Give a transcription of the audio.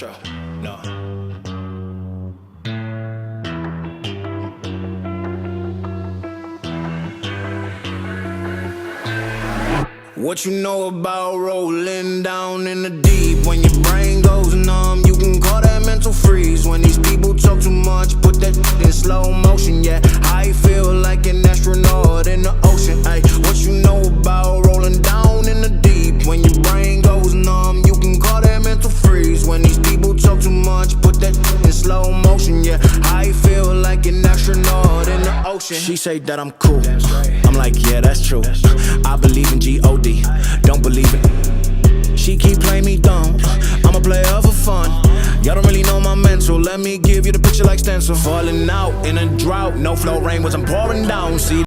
No. What you know about rolling down in the deep? When your brain goes numb, you can call that mental freeze. When these people talk too much, put that in slow motion. Yeah, I feel like an astronaut in the ocean. Ay, what you know about rolling down in the deep? When your brain goes numb, you can call that mental freeze. When these people talk too much, put that in slow motion. Yeah, I feel like an astronaut in the ocean. She say that I'm cool. I'm like, yeah, that's true. I believe in G-O-D, don't believe it. She keep playing me dumb, I'm a player for fun. Y'all don't really know my mental, let me give you the picture like stencil. Falling out in a drought, no flow rain was I'm pouring down. See